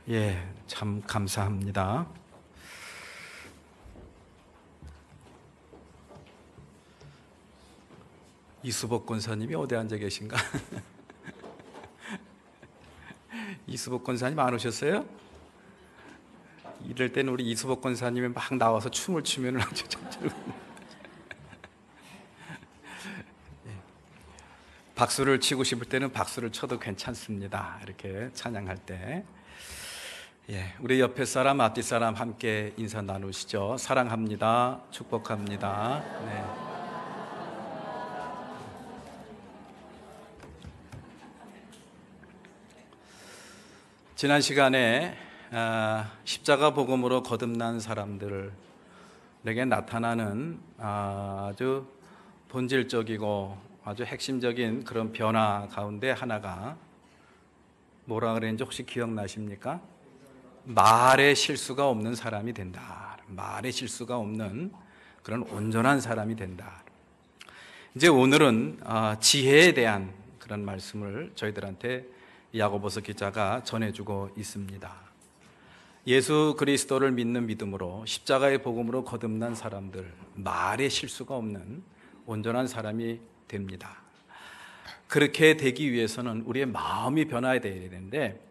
예, 참 감사합니다. 이수복 권사님이 어디 앉아 계신가? 이수복 권사님 안 오셨어요? 이럴 때는 우리 이수복 권사님이 막 나와서 춤을 추면 아주 박수를 치고 싶을 때는 박수를 쳐도 괜찮습니다. 이렇게 찬양할 때. 예, 우리 옆에 사람, 앞뒤 사람 함께 인사 나누시죠. 사랑합니다. 축복합니다. 네. 지난 시간에 십자가 복음으로 거듭난 사람들에게 나타나는 아주 본질적이고 아주 핵심적인 그런 변화 가운데 하나가 뭐라 그랬는지 혹시 기억나십니까? 말에 실수가 없는 사람이 된다. 말에 실수가 없는 그런 온전한 사람이 된다. 이제 오늘은 지혜에 대한 그런 말씀을 저희들한테 야고보서 기자가 전해주고 있습니다. 예수 그리스도를 믿는 믿음으로 십자가의 복음으로 거듭난 사람들, 말에 실수가 없는 온전한 사람이 됩니다. 그렇게 되기 위해서는 우리의 마음이 변화해야 되는데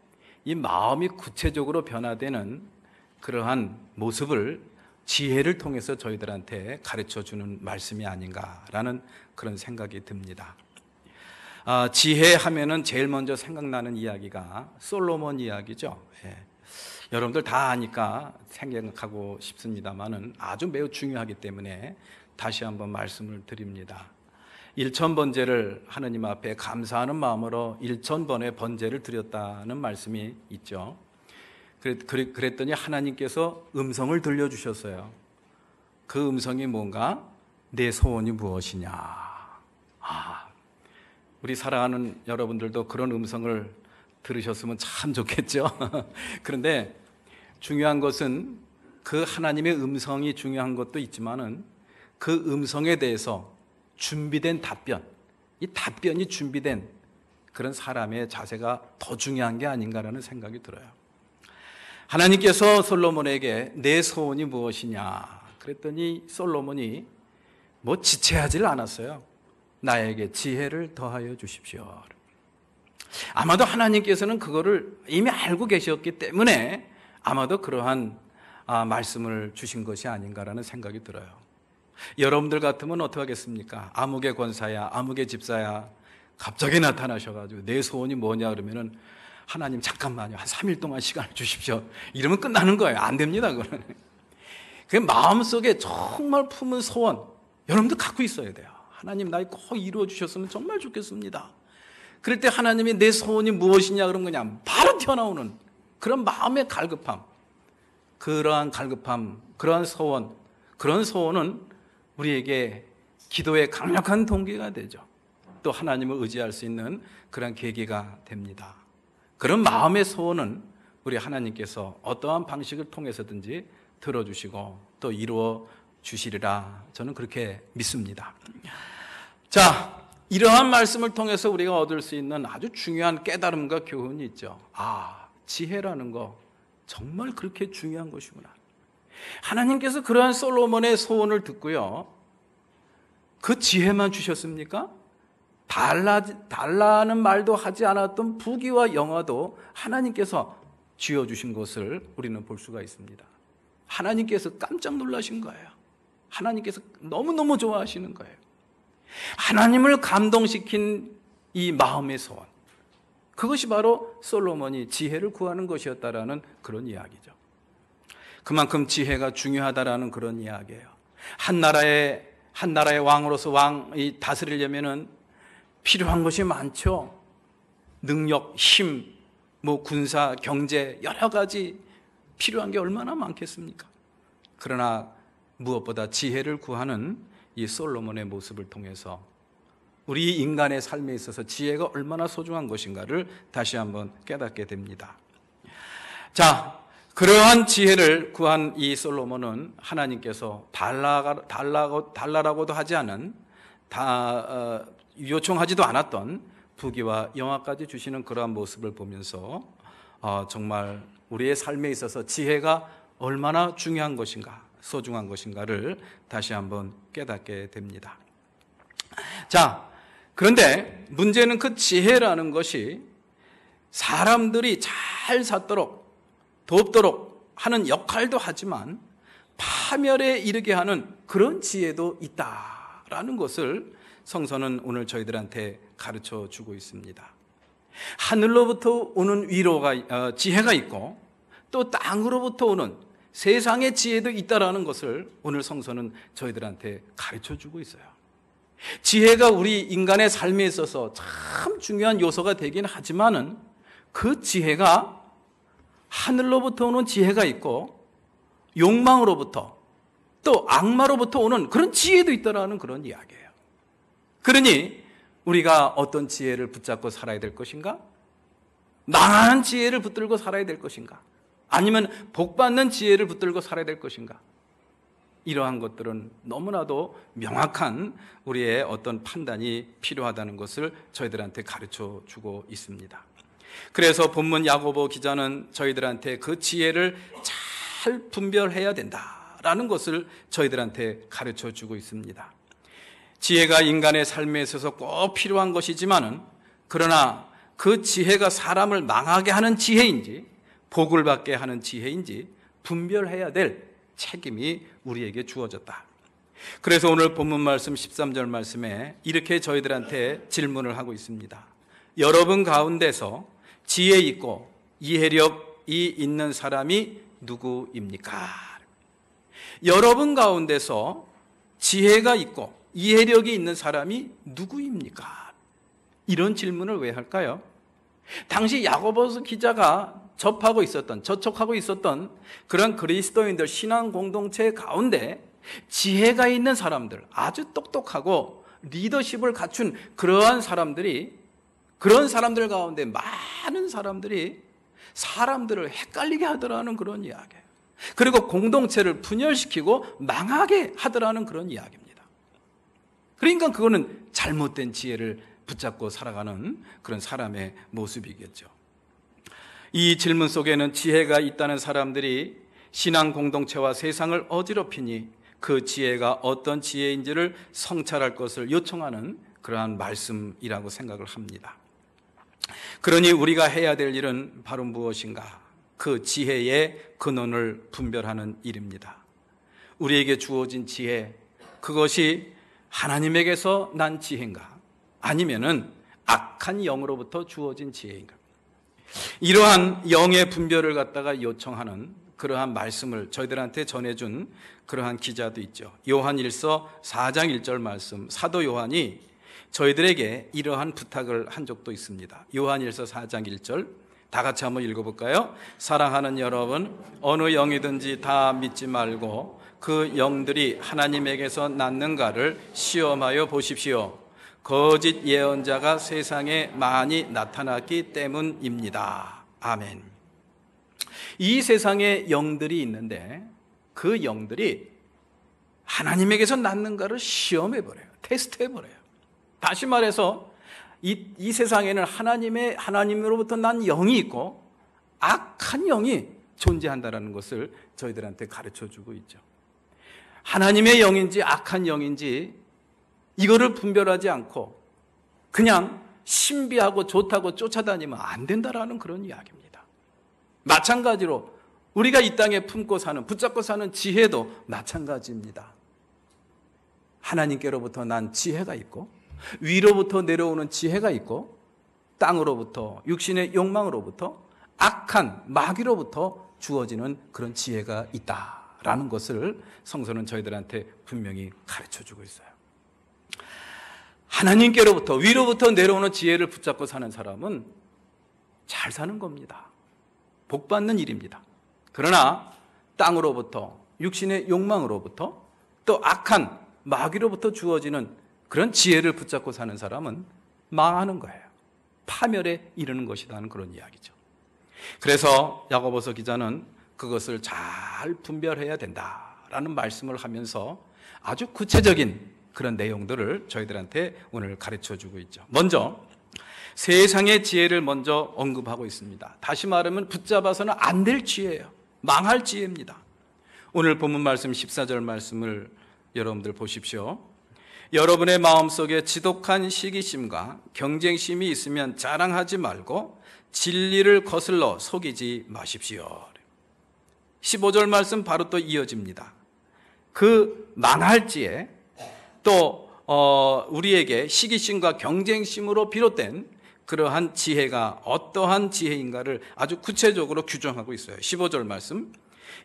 이 마음이 구체적으로 변화되는 그러한 모습을 지혜를 통해서 저희들한테 가르쳐주는 말씀이 아닌가라는 그런 생각이 듭니다. 지혜 하면은 제일 먼저 생각나는 이야기가 솔로몬 이야기죠. 예. 여러분들 다 아니까 생각하고 싶습니다만은 아주 매우 중요하기 때문에 다시 한번 말씀을 드립니다. 1000번제를 하느님 앞에 감사하는 마음으로 1000번의 번제를 드렸다는 말씀이 있죠. 그랬더니 하나님께서 음성을 들려주셨어요. 그 음성이 뭔가? 내 소원이 무엇이냐. 우리 사랑하는 여러분들도 그런 음성을 들으셨으면 참 좋겠죠. 그런데 중요한 것은 그 하나님의 음성이 중요한 것도 있지만은 그 음성에 대해서 준비된 답변, 이 답변이 준비된 그런 사람의 자세가 더 중요한 게 아닌가라는 생각이 들어요. 하나님께서 솔로몬에게 내 소원이 무엇이냐 그랬더니 솔로몬이 뭐 지체하지를 않았어요. 나에게 지혜를 더하여 주십시오. 아마도 하나님께서는 그거를 이미 알고 계셨기 때문에 아마도 그러한 말씀을 주신 것이 아닌가라는 생각이 들어요. 여러분들 같으면 어떻게 하겠습니까? 아무개 권사야, 아무개 집사야 갑자기 나타나셔가지고 내 소원이 뭐냐 그러면은 하나님 잠깐만요, 한 3일 동안 시간을 주십시오 이러면 끝나는 거예요. 안 됩니다. 그거는. 그 마음속에 정말 품은 소원 여러분들 갖고 있어야 돼요. 하나님 나의 꼭 이루어 주셨으면 정말 좋겠습니다. 그럴 때 하나님이 내 소원이 무엇이냐 그러면 그냥 바로 튀어나오는 그런 마음의 갈급함, 그러한 갈급함, 그러한 소원, 그런 소원은 우리에게 기도의 강력한 동기가 되죠. 또 하나님을 의지할 수 있는 그런 계기가 됩니다. 그런 마음의 소원은 우리 하나님께서 어떠한 방식을 통해서든지 들어주시고 또 이루어 주시리라 저는 그렇게 믿습니다. 자, 이러한 말씀을 통해서 우리가 얻을 수 있는 아주 중요한 깨달음과 교훈이 있죠. 지혜라는 거 정말 그렇게 중요한 것이구나. 하나님께서 그러한 솔로몬의 소원을 듣고요, 그 지혜만 주셨습니까? 달라는 말도 하지 않았던 부귀와 영화도 하나님께서 쥐어주신 것을 우리는 볼 수가 있습니다. 하나님께서 깜짝 놀라신 거예요. 하나님께서 너무너무 좋아하시는 거예요. 하나님을 감동시킨 이 마음의 소원, 그것이 바로 솔로몬이 지혜를 구하는 것이었다라는 그런 이야기죠. 그만큼 지혜가 중요하다라는 그런 이야기예요. 한 나라의 왕으로서 왕이 다스리려면은 필요한 것이 많죠. 능력, 힘, 군사, 경제 여러 가지 필요한 게 얼마나 많겠습니까? 그러나 무엇보다 지혜를 구하는 이 솔로몬의 모습을 통해서 우리 인간의 삶에 있어서 지혜가 얼마나 소중한 것인가를 다시 한번 깨닫게 됩니다. 자, 그러한 지혜를 구한 이 솔로몬은 하나님께서 달라라고도 하지 않은, 요청하지도 않았던 부귀와 영화까지 주시는 그러한 모습을 보면서 정말 우리의 삶에 있어서 지혜가 얼마나 중요한 것인가, 소중한 것인가를 다시 한번 깨닫게 됩니다. 자, 그런데 문제는 그 지혜라는 것이 사람들이 잘 살도록 돕도록 하는 역할도 하지만 파멸에 이르게 하는 그런 지혜도 있다라는 것을 성서는 오늘 저희들한테 가르쳐 주고 있습니다. 하늘로부터 오는 지혜가 있고 또 땅으로부터 오는 세상의 지혜도 있다라는 것을 오늘 성서는 저희들한테 가르쳐 주고 있어요. 지혜가 우리 인간의 삶에 있어서 참 중요한 요소가 되긴 하지만은 그 지혜가 하늘로부터 오는 지혜가 있고 욕망으로부터 또 악마로부터 오는 그런 지혜도 있다라는 그런 이야기예요. 그러니 우리가 어떤 지혜를 붙잡고 살아야 될 것인가? 망하는 지혜를 붙들고 살아야 될 것인가? 아니면 복받는 지혜를 붙들고 살아야 될 것인가? 이러한 것들은 너무나도 명확한 우리의 어떤 판단이 필요하다는 것을 저희들한테 가르쳐 주고 있습니다. 그래서 본문 야고보 기자는 저희들한테 그 지혜를 잘 분별해야 된다라는 것을 저희들한테 가르쳐 주고 있습니다. 지혜가 인간의 삶에 있어서 꼭 필요한 것이지만은 그러나 그 지혜가 사람을 망하게 하는 지혜인지 복을 받게 하는 지혜인지 분별해야 될 책임이 우리에게 주어졌다. 그래서 오늘 본문 말씀 13절 말씀에 이렇게 저희들한테 질문을 하고 있습니다. 여러분 가운데서 지혜 있고 이해력이 있는 사람이 누구입니까? 여러분 가운데서 지혜가 있고 이해력이 있는 사람이 누구입니까? 이런 질문을 왜 할까요? 당시 야고보서 기자가 저촉하고 있었던 그런 그리스도인들 신앙 공동체 가운데 지혜가 있는 사람들, 아주 똑똑하고 리더십을 갖춘 그런 사람들 가운데 많은 사람들이 사람들을 헷갈리게 하더라는 그런 이야기예요. 그리고 공동체를 분열시키고 망하게 하더라는 그런 이야기입니다. 그러니까 그거는 잘못된 지혜를 붙잡고 살아가는 그런 사람의 모습이겠죠. 이 질문 속에는 지혜가 있다는 사람들이 신앙 공동체와 세상을 어지럽히니 그 지혜가 어떤 지혜인지를 성찰할 것을 요청하는 그러한 말씀이라고 생각을 합니다. 그러니 우리가 해야 될 일은 바로 무엇인가? 그 지혜의 근원을 분별하는 일입니다. 우리에게 주어진 지혜, 그것이 하나님에게서 난 지혜인가? 아니면은 악한 영으로부터 주어진 지혜인가? 이러한 영의 분별을 갖다가 요청하는 그러한 말씀을 저희들한테 전해준 그러한 기자도 있죠. 요한일서 4장 1절 말씀, 사도 요한이 저희들에게 이러한 부탁을 한 적도 있습니다. 요한일서 4장 1절 다 같이 한번 읽어볼까요? 사랑하는 여러분, 어느 영이든지 다 믿지 말고 그 영들이 하나님에게서 났는가를 시험하여 보십시오. 거짓 예언자가 세상에 많이 나타났기 때문입니다. 아멘. 이 세상에 영들이 있는데 그 영들이 하나님에게서 났는가를 시험해버려요. 테스트해버려요. 다시 말해서 이 세상에는 하나님으로부터 난 영이 있고 악한 영이 존재한다는 것을 저희들한테 가르쳐주고 있죠. 하나님의 영인지 악한 영인지 이거를 분별하지 않고 그냥 신비하고 좋다고 쫓아다니면 안 된다라는 그런 이야기입니다. 마찬가지로 우리가 이 땅에 품고 사는, 붙잡고 사는 지혜도 마찬가지입니다. 하나님께로부터 난 지혜가 있고 위로부터 내려오는 지혜가 있고 땅으로부터 육신의 욕망으로부터 악한 마귀로부터 주어지는 그런 지혜가 있다라는 것을 성서는 저희들한테 분명히 가르쳐주고 있어요. 하나님께로부터 위로부터 내려오는 지혜를 붙잡고 사는 사람은 잘 사는 겁니다. 복 받는 일입니다. 그러나 땅으로부터 육신의 욕망으로부터 또 악한 마귀로부터 주어지는 그런 지혜를 붙잡고 사는 사람은 망하는 거예요. 파멸에 이르는 것이라는 그런 이야기죠. 그래서 야고보서 기자는 그것을 잘 분별해야 된다라는 말씀을 하면서 아주 구체적인 그런 내용들을 저희들한테 오늘 가르쳐주고 있죠. 먼저 세상의 지혜를 먼저 언급하고 있습니다. 다시 말하면 붙잡아서는 안 될 지혜예요. 망할 지혜입니다. 오늘 본문 말씀 14절 말씀을 여러분들 보십시오. 여러분의 마음속에 지독한 시기심과 경쟁심이 있으면 자랑하지 말고 진리를 거슬러 속이지 마십시오. 15절 말씀 바로 또 이어집니다. 그 망할 지혜, 또 우리에게 시기심과 경쟁심으로 비롯된 그러한 지혜가 어떠한 지혜인가를 아주 구체적으로 규정하고 있어요. 15절 말씀,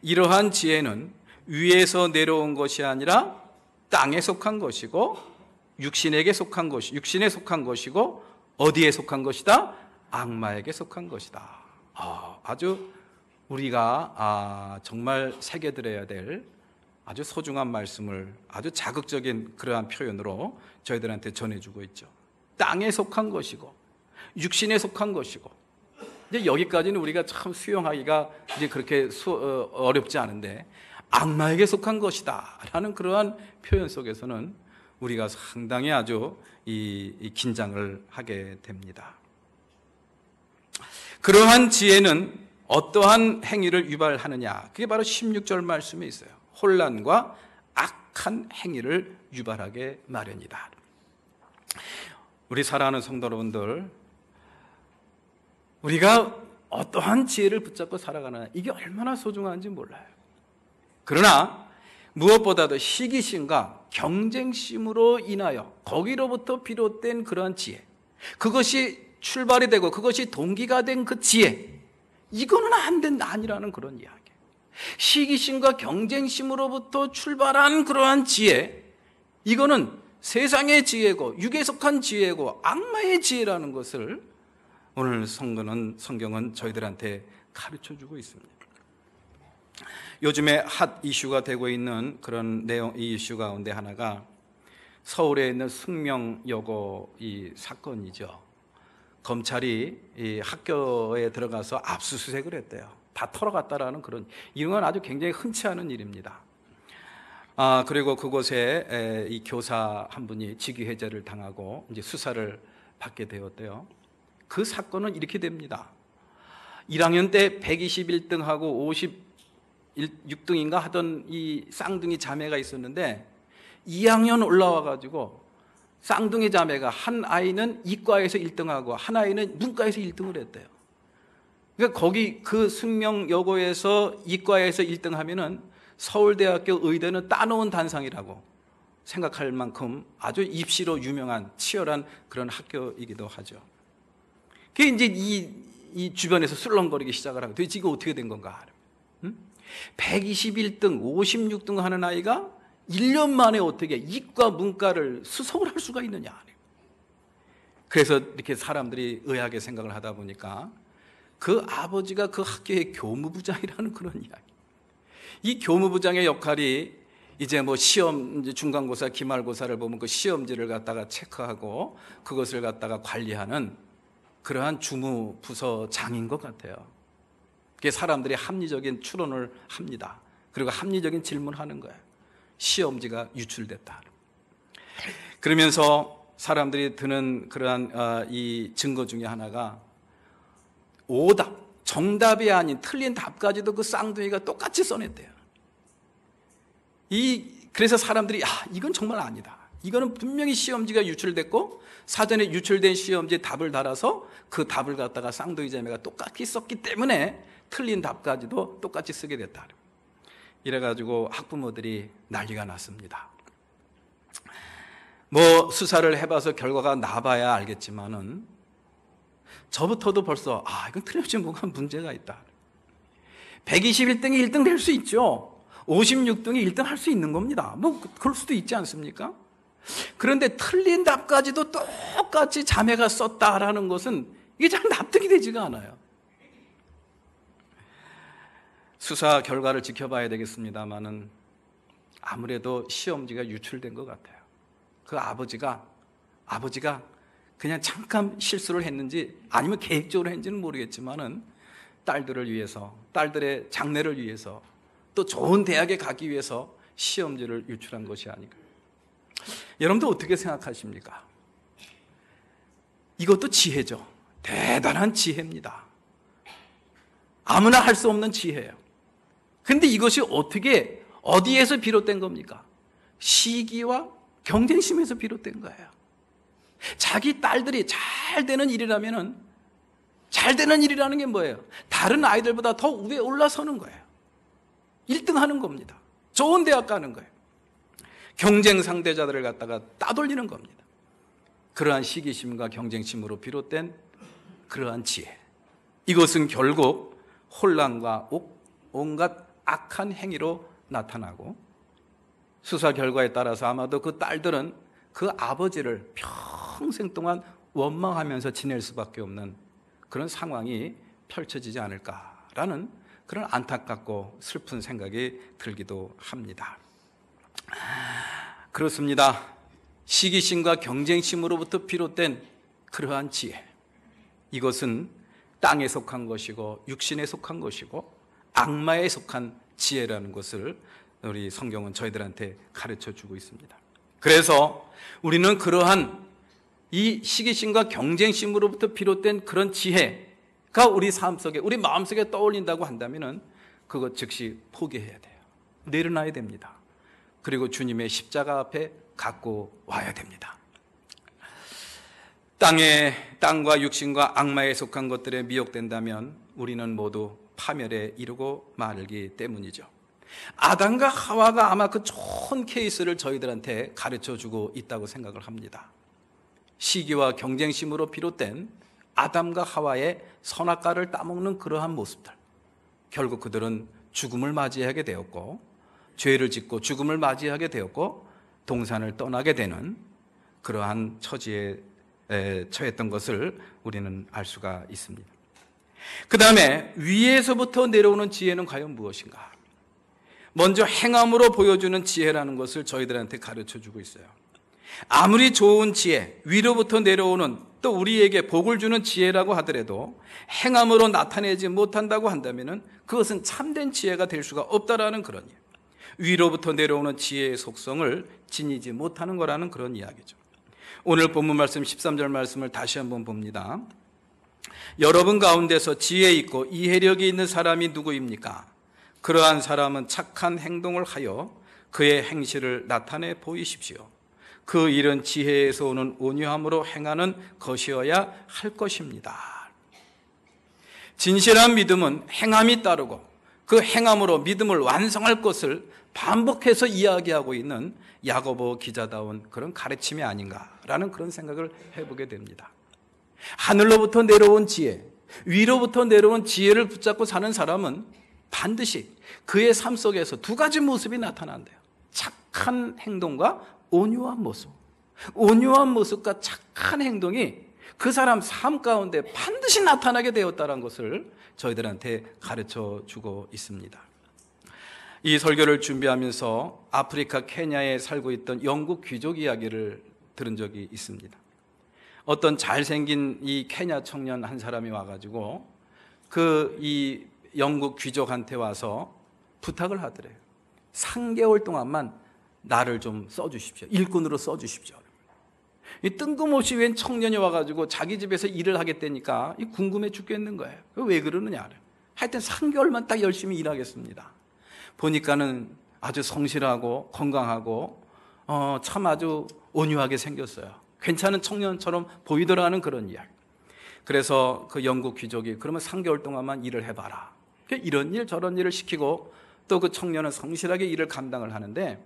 이러한 지혜는 위에서 내려온 것이 아니라 땅에 속한 것이고 육신에 속한 것이고 어디에 속한 것이다? 악마에게 속한 것이다. 아주 우리가 정말 새겨들어야 될 아주 소중한 말씀을 아주 자극적인 그러한 표현으로 저희들한테 전해주고 있죠. 땅에 속한 것이고 육신에 속한 것이고, 이제 여기까지는 우리가 참 수용하기가 이제 그렇게 어렵지 않은데, 악마에게 속한 것이다 라는 그러한 표현 속에서는 우리가 상당히 아주 이 긴장을 하게 됩니다. 그러한 지혜는 어떠한 행위를 유발하느냐, 그게 바로 16절 말씀에 있어요. 혼란과 악한 행위를 유발하게 마련이다. 우리 사랑하는 성도 여러분들, 우리가 어떠한 지혜를 붙잡고 살아가느냐, 이게 얼마나 소중한지 몰라요. 그러나 무엇보다도 시기심과 경쟁심으로 인하여 거기로부터 비롯된 그러한 지혜, 그것이 출발이 되고 그것이 동기가 된 그 지혜, 이거는 안 된다, 아니라는 그런 이야기. 시기심과 경쟁심으로부터 출발한 그러한 지혜, 이거는 세상의 지혜고 육에 속한 지혜고 악마의 지혜라는 것을 오늘 성경은 저희들한테 가르쳐주고 있습니다. 요즘에 핫 이슈가 되고 있는 그런 내용, 이 이슈 가운데 하나가 서울에 있는 숙명여고 이 사건이죠. 검찰이 이 학교에 들어가서 압수수색을 했대요. 다 털어갔다라는 그런, 이런 건 아주 굉장히 흔치 않은 일입니다. 그리고 그곳에 이 교사 한 분이 직위해제를 당하고 이제 수사를 받게 되었대요. 그 사건은 이렇게 됩니다. 1학년 때 121등하고 56등인가 하던 이 쌍둥이 자매가 있었는데, 2학년 올라와 가지고 쌍둥이 자매가 한 아이는 이과에서 1등하고 한 아이는 문과에서 1등을 했대요. 그러니까 거기 그 숙명여고에서 이과에서 1등하면은 서울대학교 의대는 따놓은 단상이라고 생각할 만큼 아주 입시로 유명한 치열한 그런 학교이기도 하죠. 그게 이제 이 주변에서 술렁거리기 시작을 하고, 도대체 이거 어떻게 된 건가? 121등, 56등 하는 아이가 1년 만에 어떻게 이과 문과를 수석을 할 수가 있느냐. 그래서 이렇게 사람들이 의아하게 생각을 하다 보니까 그 아버지가 그 학교의 교무부장이라는 그런 이야기. 이 교무부장의 역할이 이제 뭐 시험, 이제 중간고사, 기말고사를 보면 그 시험지를 갖다가 체크하고 그것을 갖다가 관리하는 그러한 주무부서장인 것 같아요. 그게 사람들이 합리적인 추론을 합니다. 그리고 합리적인 질문을 하는 거예요. 시험지가 유출됐다. 그러면서 사람들이 드는 그러한 이 증거 중에 하나가 오답, 정답이 아닌 틀린 답까지도 그 쌍둥이가 똑같이 써냈대요. 그래서 사람들이 이건 정말 아니다. 이거는 분명히 시험지가 유출됐고 사전에 유출된 시험지에 답을 달아서 그 답을 갖다가 쌍둥이 자매가 똑같이 썼기 때문에 틀린 답까지도 똑같이 쓰게 됐다. 이래가지고 학부모들이 난리가 났습니다. 뭐 수사를 해봐서 결과가 나봐야 알겠지만은 저부터도 벌써 이건 틀림없이 뭔가 문제가 있다. 121등이 1등 될 수 있죠. 56등이 1등 할 수 있는 겁니다. 뭐 그럴 수도 있지 않습니까? 그런데 틀린 답까지도 똑같이 자매가 썼다라는 것은 이게 잘 납득이 되지가 않아요. 수사 결과를 지켜봐야 되겠습니다만은 아무래도 시험지가 유출된 것 같아요. 그 아버지가 그냥 잠깐 실수를 했는지 아니면 계획적으로 했는지는 모르겠지만은 딸들을 위해서, 딸들의 장래를 위해서, 또 좋은 대학에 가기 위해서 시험지를 유출한 것이 아닌가. 여러분들 어떻게 생각하십니까? 이것도 지혜죠. 대단한 지혜입니다. 아무나 할 수 없는 지혜예요. 그런데 이것이 어디에서 비롯된 겁니까? 시기와 경쟁심에서 비롯된 거예요. 자기 딸들이 잘 되는 일이라면은, 잘 되는 일이라는 게 뭐예요? 다른 아이들보다 더 위에 올라서는 거예요. 1등 하는 겁니다. 좋은 대학 가는 거예요. 경쟁 상대자들을 갖다가 따돌리는 겁니다. 그러한 시기심과 경쟁심으로 비롯된 그러한 지혜, 이것은 결국 혼란과 온갖 악한 행위로 나타나고, 수사 결과에 따라서 아마도 그 딸들은 그 아버지를 평생 동안 원망하면서 지낼 수밖에 없는 그런 상황이 펼쳐지지 않을까라는 그런 안타깝고 슬픈 생각이 들기도 합니다. 그렇습니다. 시기심과 경쟁심으로부터 비롯된 그러한 지혜, 이것은 땅에 속한 것이고 육신에 속한 것이고 악마에 속한 지혜라는 것을 우리 성경은 저희들한테 가르쳐주고 있습니다. 그래서 우리는 그러한 이 시기심과 경쟁심으로부터 비롯된 그런 지혜가 우리 삶 속에, 우리 마음 속에 떠올린다고 한다면 그것 즉시 포기해야 돼요. 내려놔야 됩니다. 그리고 주님의 십자가 앞에 갖고 와야 됩니다. 땅과 육신과 악마에 속한 것들에 미혹된다면 우리는 모두 파멸에 이르고 말기 때문이죠. 아담과 하와가 아마 그 좋은 케이스를 저희들한테 가르쳐주고 있다고 생각을 합니다. 시기와 경쟁심으로 비롯된 아담과 하와의 선악과를 따먹는 그러한 모습들, 결국 그들은 죽음을 맞이하게 되었고, 죄를 짓고 죽음을 맞이하게 되었고, 동산을 떠나게 되는 그러한 처지에 처했던 것을 우리는 알 수가 있습니다. 그 다음에 위에서부터 내려오는 지혜는 과연 무엇인가? 먼저 행함으로 보여주는 지혜라는 것을 저희들한테 가르쳐주고 있어요. 아무리 좋은 지혜, 위로부터 내려오는, 또 우리에게 복을 주는 지혜라고 하더라도 행함으로 나타내지 못한다고 한다면 그것은 참된 지혜가 될 수가 없다라는 그런 이야기. 위로부터 내려오는 지혜의 속성을 지니지 못하는 거라는 그런 이야기죠. 오늘 본문 말씀 13절 말씀을 다시 한번 봅니다. 여러분 가운데서 지혜 있고 이해력이 있는 사람이 누구입니까? 그러한 사람은 착한 행동을 하여 그의 행실을 나타내 보이십시오. 그 일은 지혜에서 오는 온유함으로 행하는 것이어야 할 것입니다. 진실한 믿음은 행함이 따르고 그 행함으로 믿음을 완성할 것을 반복해서 이야기하고 있는 야고보 기자다운 그런 가르침이 아닌가라는 그런 생각을 해보게 됩니다. 하늘로부터 내려온 지혜, 위로부터 내려온 지혜를 붙잡고 사는 사람은 반드시 그의 삶 속에서 두 가지 모습이 나타난대요. 착한 행동과 온유한 모습. 온유한 모습과 착한 행동이 그 사람 삶 가운데 반드시 나타나게 되었다는 것을 저희들한테 가르쳐 주고 있습니다. 이 설교를 준비하면서 아프리카 케냐에 살고 있던 영국 귀족 이야기를 들은 적이 있습니다. 어떤 잘생긴 이 케냐 청년 한 사람이 와가지고 이 영국 귀족한테 와서 부탁을 하더래요. 3개월 동안만 나를 좀 써주십시오. 일꾼으로 써주십시오. 이 뜬금없이 웬 청년이 와가지고 자기 집에서 일을 하겠다니까 궁금해 죽겠는 거예요. 왜 그러느냐. 하여튼 3개월만 딱 열심히 일하겠습니다. 보니까는 아주 성실하고 건강하고 참 아주 온유하게 생겼어요. 괜찮은 청년처럼 보이더라는 그런 이야기. 그래서 그 영국 귀족이 그러면 3개월 동안만 일을 해봐라. 이런 일 저런 일을 시키고 또 그 청년은 성실하게 일을 감당을 하는데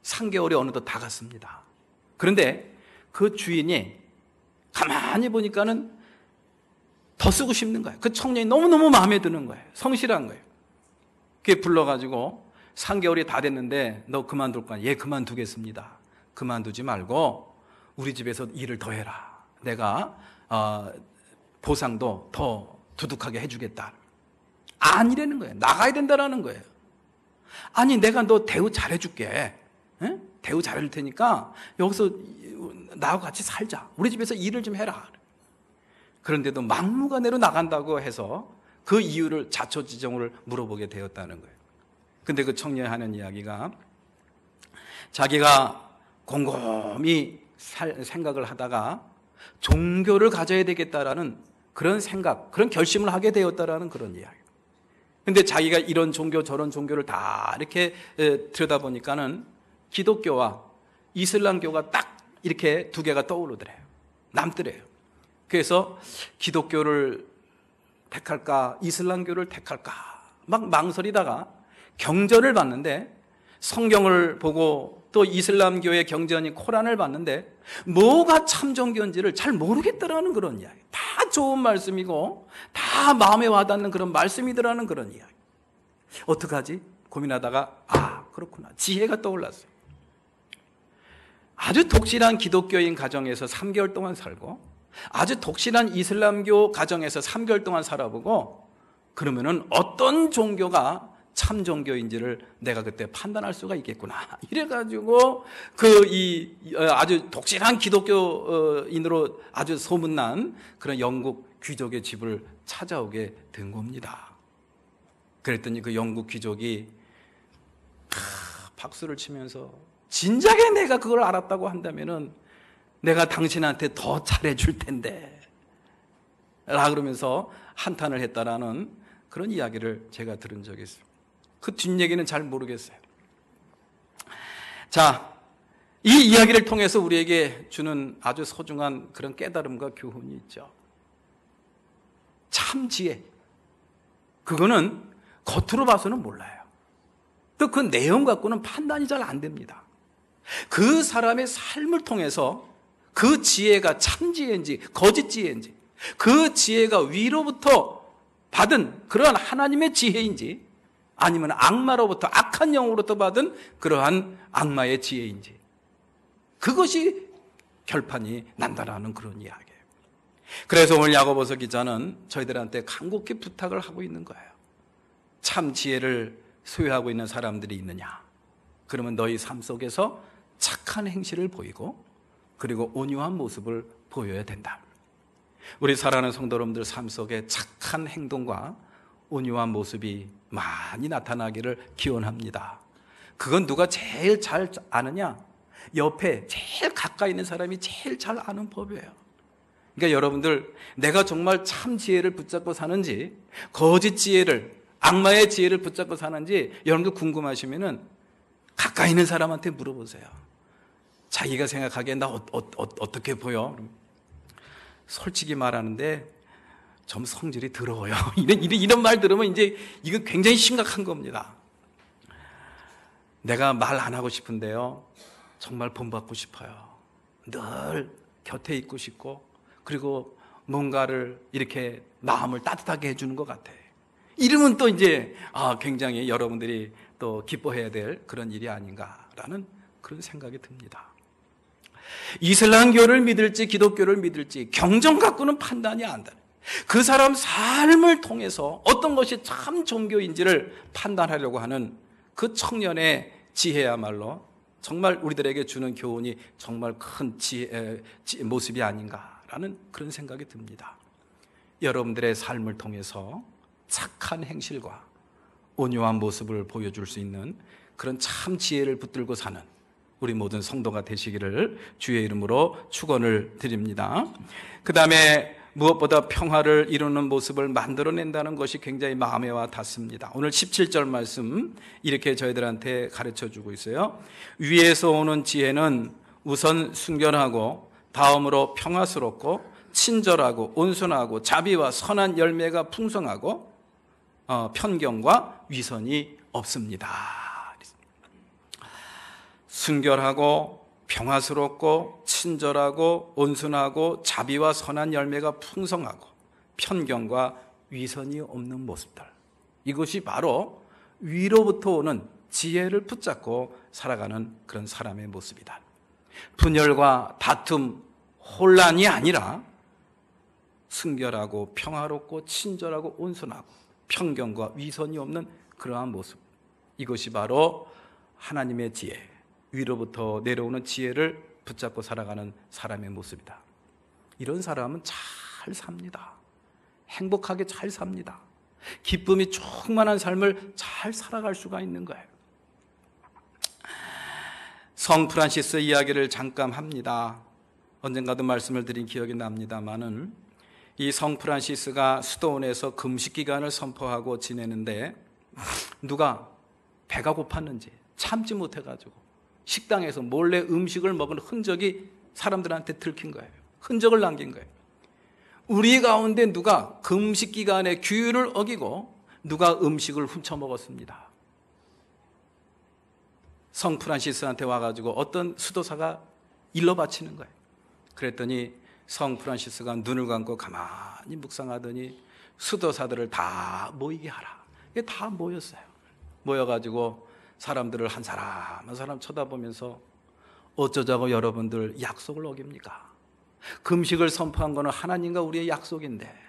3개월이 어느덧 다 갔습니다. 그런데 그 주인이 가만히 보니까는 더 쓰고 싶는 거예요. 그 청년이 너무너무 마음에 드는 거예요. 성실한 거예요. 그게 불러가지고 3개월이 다 됐는데 너 그만둘 거야. 예, 그만두겠습니다. 그만두지 말고 우리 집에서 일을 더 해라. 내가 보상도 더 두둑하게 해주겠다. 아니라는 거예요. 나가야 된다라는 거예요. 아니 내가 너 대우 잘해줄게. 에? 대우 잘해줄 테니까 여기서 나하고 같이 살자. 우리 집에서 일을 좀 해라. 그런데도 막무가내로 나간다고 해서 그 이유를 자초지종을 물어보게 되었다는 거예요. 근데 그 청년이 하는 이야기가 자기가 곰곰이 생각을 하다가 종교를 가져야 되겠다라는 그런 생각, 그런 결심을 하게 되었다라는 그런 이야기. 근데 자기가 이런 종교 저런 종교를 다 이렇게 들여다보니까는 기독교와 이슬람교가 딱 이렇게 두 개가 떠오르더래요. 남더래요. 그래서 기독교를 택할까 이슬람교를 택할까 막 망설이다가 경전을 봤는데, 성경을 보고 또 이슬람교의 경전인 코란을 봤는데 뭐가 참 종교인지를 잘 모르겠더라는 그런 이야기. 다 좋은 말씀이고 다 마음에 와닿는 그런 말씀이더라는 그런 이야기. 어떡하지? 고민하다가 그렇구나, 지혜가 떠올랐어요. 아주 독실한 기독교인 가정에서 3개월 동안 살고 아주 독실한 이슬람교 가정에서 3개월 동안 살아보고, 그러면은 어떤 종교가 참 종교인지를 내가 그때 판단할 수가 있겠구나. 이래가지고 아주 독실한 기독교인으로 아주 소문난 그런 영국 귀족의 집을 찾아오게 된 겁니다. 그랬더니 그 영국 귀족이 박수를 치면서, 진작에 내가 그걸 알았다고 한다면은 내가 당신한테 더 잘해줄 텐데 라 그러면서 한탄을 했다라는 그런 이야기를 제가 들은 적이 있어요. 그 뒷얘기는 잘 모르겠어요. 자, 이 이야기를 통해서 우리에게 주는 아주 소중한 그런 깨달음과 교훈이 있죠. 참 지혜, 그거는 겉으로 봐서는 몰라요. 또 그 내용 갖고는 판단이 잘 안 됩니다. 그 사람의 삶을 통해서 그 지혜가 참 지혜인지 거짓 지혜인지, 그 지혜가 위로부터 받은 그러한 하나님의 지혜인지 아니면 악마로부터, 악한 영으로부터 받은 그러한 악마의 지혜인지, 그것이 결판이 난다라는 그런 이야기예요. 그래서 오늘 야고보서 기자는 저희들한테 간곡히 부탁을 하고 있는 거예요. 참 지혜를 소유하고 있는 사람들이 있느냐? 그러면 너희 삶 속에서 착한 행실을 보이고 그리고 온유한 모습을 보여야 된다. 우리 사랑하는 성도 여러분들 삶 속에 착한 행동과 온유한 모습이 많이 나타나기를 기원합니다. 그건 누가 제일 잘 아느냐? 옆에 제일 가까이 있는 사람이 제일 잘 아는 법이에요. 그러니까 여러분들, 내가 정말 참 지혜를 붙잡고 사는지 거짓 지혜를, 악마의 지혜를 붙잡고 사는지 여러분들 궁금하시면은 가까이 있는 사람한테 물어보세요. 자기가 생각하기에 나 어떻게 보여? 솔직히 말하는데 좀 성질이 더러워요. 이런 말 들으면 이제 이거 굉장히 심각한 겁니다. 내가 말 안 하고 싶은데요, 정말 본받고 싶어요. 늘 곁에 있고 싶고, 그리고 뭔가를 이렇게 마음을 따뜻하게 해주는 것 같아. 이러면 또 이제 굉장히 여러분들이 또 기뻐해야 될 그런 일이 아닌가라는 그런 생각이 듭니다. 이슬람교를 믿을지 기독교를 믿을지 경전 갖고는 판단이 안 돼. 그 사람 삶을 통해서 어떤 것이 참 종교인지를 판단하려고 하는 그 청년의 지혜야말로 정말 우리들에게 주는 교훈이 정말 큰 모습이 아닌가라는 그런 생각이 듭니다. 여러분들의 삶을 통해서 착한 행실과 온유한 모습을 보여줄 수 있는 그런 참 지혜를 붙들고 사는 우리 모든 성도가 되시기를 주의 이름으로 축원을 드립니다. 그 다음에 무엇보다 평화를 이루는 모습을 만들어낸다는 것이 굉장히 마음에 와 닿습니다. 오늘 17절 말씀 이렇게 저희들한테 가르쳐주고 있어요. 위에서 오는 지혜는 우선 순결하고 다음으로 평화스럽고 친절하고 온순하고 자비와 선한 열매가 풍성하고 편견과 위선이 없습니다. 순결하고 평화스럽고 친절하고 온순하고 자비와 선한 열매가 풍성하고 편견과 위선이 없는 모습들, 이것이 바로 위로부터 오는 지혜를 붙잡고 살아가는 그런 사람의 모습이다. 분열과 다툼, 혼란이 아니라 순결하고 평화롭고 친절하고 온순하고 편견과 위선이 없는 그러한 모습, 이것이 바로 하나님의 지혜, 위로부터 내려오는 지혜를 붙잡고 살아가는 사람의 모습이다. 이런 사람은 잘 삽니다. 행복하게 잘 삽니다. 기쁨이 충만한 삶을 잘 살아갈 수가 있는 거예요. 성 프란시스 이야기를 잠깐 합니다. 언젠가도 말씀을 드린 기억이 납니다마는 이 성 프란시스가 수도원에서 금식 기간을 선포하고 지내는데 누가 배가 고팠는지 참지 못해가지고 식당에서 몰래 음식을 먹은 흔적이 사람들한테 들킨 거예요. 흔적을 남긴 거예요. 우리 가운데 누가 금식 기간의 규율을 어기고 누가 음식을 훔쳐 먹었습니다. 성 프란시스한테 와가지고 어떤 수도사가 일러 바치는 거예요. 그랬더니 성 프란시스가 눈을 감고 가만히 묵상하더니 수도사들을 다 모이게 하라. 이게 다 모였어요. 모여가지고 사람들을 한 사람 한 사람 쳐다보면서 어쩌자고 여러분들 약속을 어깁니까? 금식을 선포한 거는 하나님과 우리의 약속인데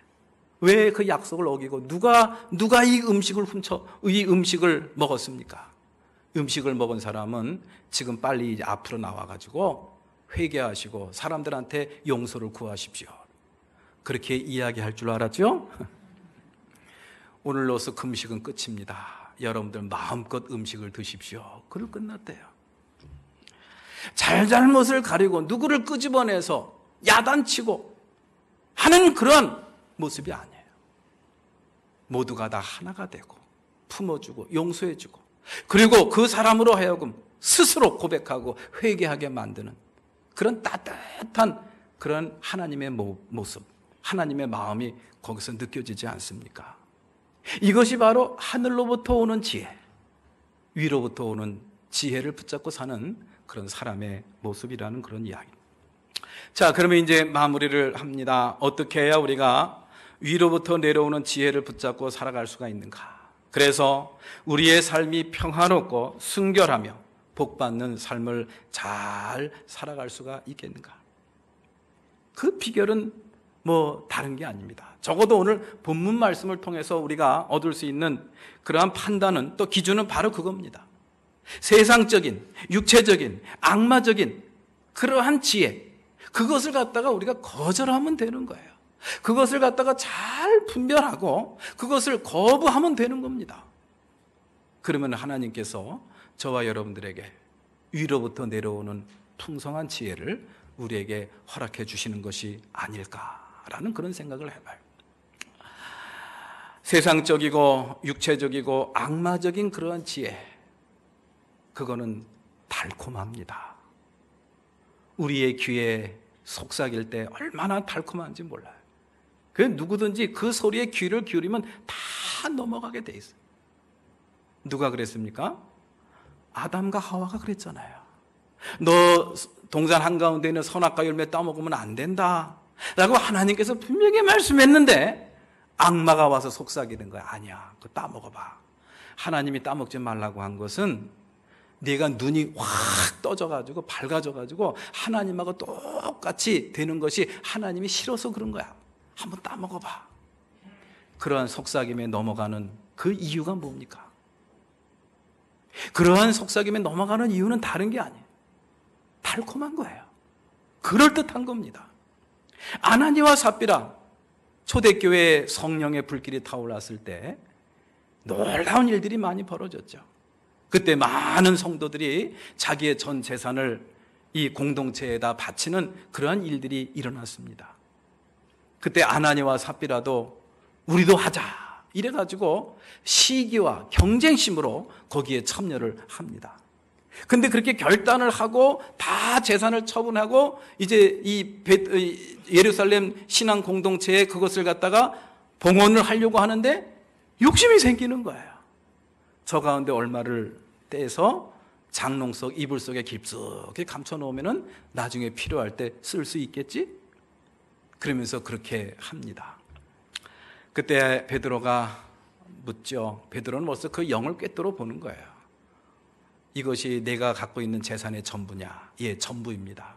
왜 그 약속을 어기고 누가 이 음식을 먹었습니까? 음식을 먹은 사람은 지금 빨리 이제 앞으로 나와가지고 회개하시고 사람들한테 용서를 구하십시오. 그렇게 이야기할 줄 알았죠? 오늘로서 금식은 끝입니다. 여러분들 마음껏 음식을 드십시오. 그걸 끝났대요. 잘잘못을 가리고 누구를 끄집어내서 야단치고 하는 그런 모습이 아니에요. 모두가 다 하나가 되고 품어주고 용서해주고 그리고 그 사람으로 하여금 스스로 고백하고 회개하게 만드는 그런 따뜻한 그런 하나님의 모습, 하나님의 마음이 거기서 느껴지지 않습니까? 이것이 바로 하늘로부터 오는 지혜, 위로부터 오는 지혜를 붙잡고 사는 그런 사람의 모습이라는 그런 이야기. 자, 그러면 이제 마무리를 합니다. 어떻게 해야 우리가 위로부터 내려오는 지혜를 붙잡고 살아갈 수가 있는가? 그래서 우리의 삶이 평화롭고 순결하며 복받는 삶을 잘 살아갈 수가 있겠는가? 그 비결은 다른 게 아닙니다. 적어도 오늘 본문 말씀을 통해서 우리가 얻을 수 있는 그러한 판단은 또 기준은 바로 그겁니다. 세상적인, 육체적인, 악마적인 그러한 지혜, 그것을 갖다가 우리가 거절하면 되는 거예요. 그것을 갖다가 잘 분별하고 그것을 거부하면 되는 겁니다. 그러면 하나님께서 저와 여러분들에게 위로부터 내려오는 풍성한 지혜를 우리에게 허락해 주시는 것이 아닐까라는 그런 생각을 해봐요. 세상적이고 육체적이고 악마적인 그러한 지혜, 그거는 달콤합니다. 우리의 귀에 속삭일 때 얼마나 달콤한지 몰라요. 그 누구든지 그 소리에 귀를 기울이면 다 넘어가게 돼 있어요. 누가 그랬습니까? 아담과 하와가 그랬잖아요. 너 동산 한가운데 있는 선악과 열매 따먹으면 안 된다 라고 하나님께서 분명히 말씀했는데 악마가 와서 속삭이는 거야. 아니야, 그거 따먹어봐. 하나님이 따먹지 말라고 한 것은 네가 눈이 확 떠져가지고 밝아져가지고 하나님하고 똑같이 되는 것이 하나님이 싫어서 그런 거야. 한번 따먹어봐. 그러한 속삭임에 넘어가는 그 이유가 뭡니까? 그러한 속삭임에 넘어가는 이유는 다른 게 아니에요. 달콤한 거예요. 그럴듯한 겁니다. 아나니와 삽비라, 초대교회에 성령의 불길이 타올랐을 때 놀라운 일들이 많이 벌어졌죠. 그때 많은 성도들이 자기의 전 재산을 이 공동체에다 바치는 그러한 일들이 일어났습니다. 그때 아나니와 삽비라도 우리도 하자 이래가지고 시기와 경쟁심으로 거기에 참여를 합니다. 근데 그렇게 결단을 하고 다 재산을 처분하고 이제 이 예루살렘 신앙 공동체에 그것을 갖다가 봉헌을 하려고 하는데 욕심이 생기는 거예요. 저 가운데 얼마를 떼서 장롱 속 이불 속에 깊숙이 감춰 놓으면은 나중에 필요할 때 쓸 수 있겠지? 그러면서 그렇게 합니다. 그때 베드로가 묻죠. 베드로는 벌써 그 영을 꿰뚫어 보는 거예요. 이것이 내가 갖고 있는 재산의 전부냐? 예, 전부입니다.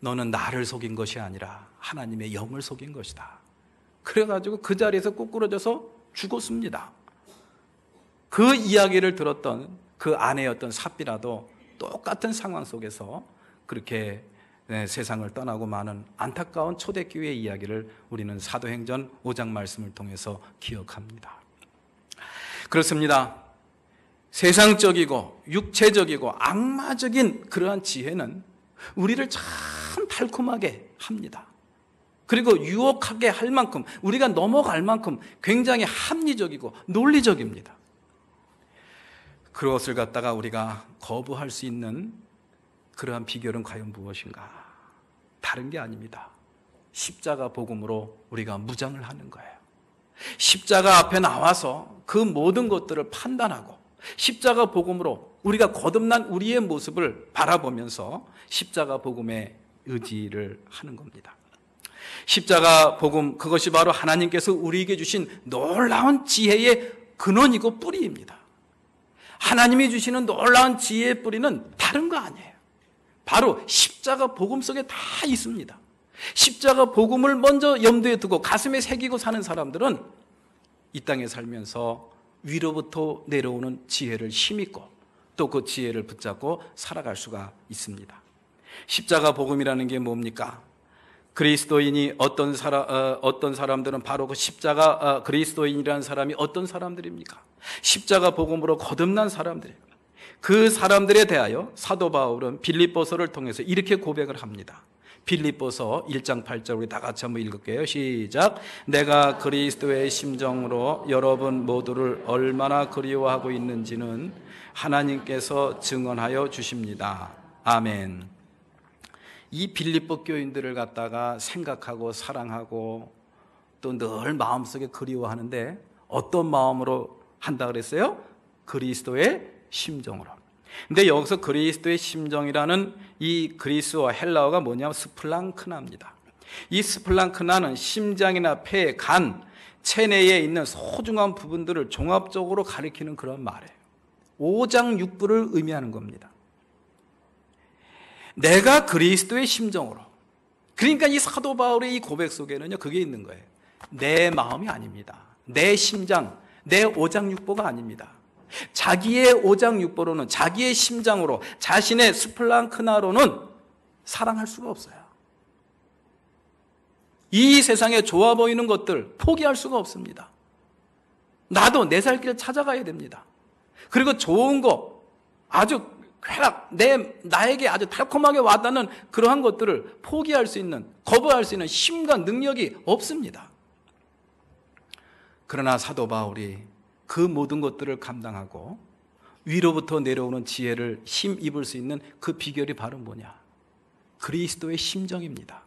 너는 나를 속인 것이 아니라 하나님의 영을 속인 것이다. 그래가지고 그 자리에서 꾸꾸러져서 죽었습니다. 그 이야기를 들었던 그 아내였던 삽비라도 똑같은 상황 속에서 그렇게 세상을 떠나고 마는 안타까운 초대교회의 이야기를 우리는 사도행전 5장 말씀을 통해서 기억합니다. 그렇습니다. 세상적이고 육체적이고 악마적인 그러한 지혜는 우리를 참 달콤하게 합니다. 그리고 유혹하게 할 만큼, 우리가 넘어갈 만큼 굉장히 합리적이고 논리적입니다. 그것을 갖다가 우리가 거부할 수 있는 그러한 비결은 과연 무엇인가? 다른 게 아닙니다. 십자가 복음으로 우리가 무장을 하는 거예요. 십자가 앞에 나와서 그 모든 것들을 판단하고 십자가 복음으로 우리가 거듭난 우리의 모습을 바라보면서 십자가 복음에 의지를 하는 겁니다. 십자가 복음, 그것이 바로 하나님께서 우리에게 주신 놀라운 지혜의 근원이고 뿌리입니다. 하나님이 주시는 놀라운 지혜의 뿌리는 다른 거 아니에요. 바로 십자가 복음 속에 다 있습니다. 십자가 복음을 먼저 염두에 두고 가슴에 새기고 사는 사람들은 이 땅에 살면서 위로부터 내려오는 지혜를 힘입고 또 그 지혜를 붙잡고 살아갈 수가 있습니다. 십자가 복음이라는 게 뭡니까? 그리스도인이 어떤 사람들은 바로 그 십자가 그리스도인이라는 사람이 어떤 사람들입니까? 십자가 복음으로 거듭난 사람들이에요. 그 사람들에 대하여 사도 바울은 빌립보서를 통해서 이렇게 고백을 합니다. 빌립보서 1장 8절 우리 다 같이 한번 읽을게요. 시작. 내가 그리스도의 심정으로 여러분 모두를 얼마나 그리워하고 있는지는 하나님께서 증언하여 주십니다. 아멘. 이 빌립보 교인들을 갖다가 생각하고 사랑하고 또 늘 마음속에 그리워하는데 어떤 마음으로 한다 그랬어요? 그리스도의 심정으로. 근데 여기서 그리스도의 심정이라는 이 그리스어 헬라어가 뭐냐면 스플랑크나입니다. 이 스플랑크나는 심장이나 폐, 간, 체내에 있는 소중한 부분들을 종합적으로 가리키는 그런 말이에요. 오장육부를 의미하는 겁니다. 내가 그리스도의 심정으로. 그러니까 이 사도 바울의 이 고백 속에는요, 그게 있는 거예요. 내 마음이 아닙니다. 내 심장, 내 오장육부가 아닙니다. 자기의 오장육부로는, 자기의 심장으로, 자신의 스플랑크나로는 사랑할 수가 없어요. 이 세상에 좋아 보이는 것들 포기할 수가 없습니다. 나도 내 살 길을 찾아가야 됩니다. 그리고 좋은 거, 아주 쾌락, 나에게 아주 달콤하게 와닿는 그러한 것들을 포기할 수 있는, 거부할 수 있는 힘과 능력이 없습니다. 그러나 사도 바울이 그 모든 것들을 감당하고 위로부터 내려오는 지혜를 힘입을 수 있는 그 비결이 바로 뭐냐? 그리스도의 심정입니다.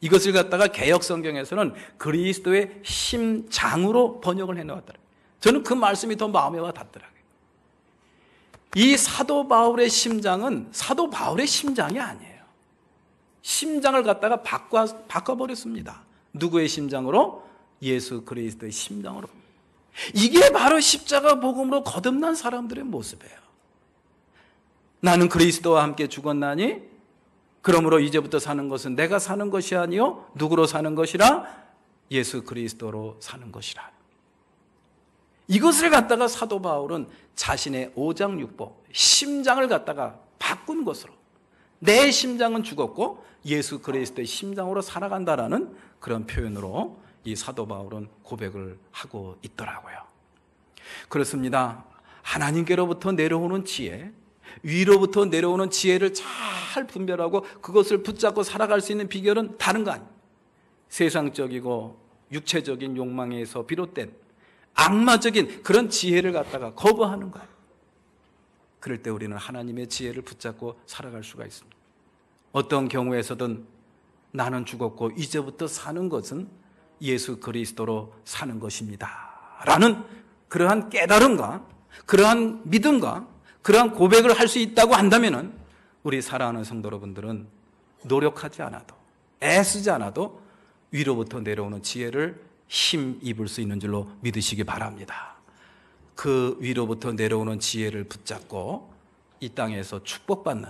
이것을 갖다가 개역 성경에서는 그리스도의 심장으로 번역을 해놓았더라고요. 저는 그 말씀이 더 마음에 와 닿더라고요. 이 사도 바울의 심장은 사도 바울의 심장이 아니에요. 심장을 갖다가 바꿔버렸습니다. 누구의 심장으로? 예수 그리스도의 심장으로. 이게 바로 십자가 복음으로 거듭난 사람들의 모습이에요. 나는 그리스도와 함께 죽었나니 그러므로 이제부터 사는 것은 내가 사는 것이 아니요 누구로 사는 것이라? 예수 그리스도로 사는 것이라. 이것을 갖다가 사도 바울은 자신의 오장육부, 심장을 갖다가 바꾼 것으로, 내 심장은 죽었고 예수 그리스도의 심장으로 살아간다라는 그런 표현으로 이 사도 바울은 고백을 하고 있더라고요. 그렇습니다. 하나님께로부터 내려오는 지혜, 위로부터 내려오는 지혜를 잘 분별하고 그것을 붙잡고 살아갈 수 있는 비결은 다른 거 아니에요. 세상적이고 육체적인 욕망에서 비롯된 악마적인 그런 지혜를 갖다가 거부하는 거예요. 그럴 때 우리는 하나님의 지혜를 붙잡고 살아갈 수가 있습니다. 어떤 경우에서든 나는 죽었고 이제부터 사는 것은 예수 그리스도로 사는 것입니다 라는 그러한 깨달음과 그러한 믿음과 그러한 고백을 할 수 있다고 한다면 우리 사랑하는 성도 여러분들은 노력하지 않아도, 애쓰지 않아도 위로부터 내려오는 지혜를 힘입을 수 있는 줄로 믿으시기 바랍니다. 그 위로부터 내려오는 지혜를 붙잡고 이 땅에서 축복받는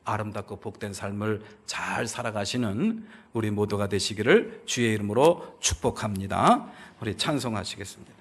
아름답고 복된 삶을 잘 살아가시는 우리 모두가 되시기를 주의 이름으로 축복합니다. 우리 찬송하시겠습니다.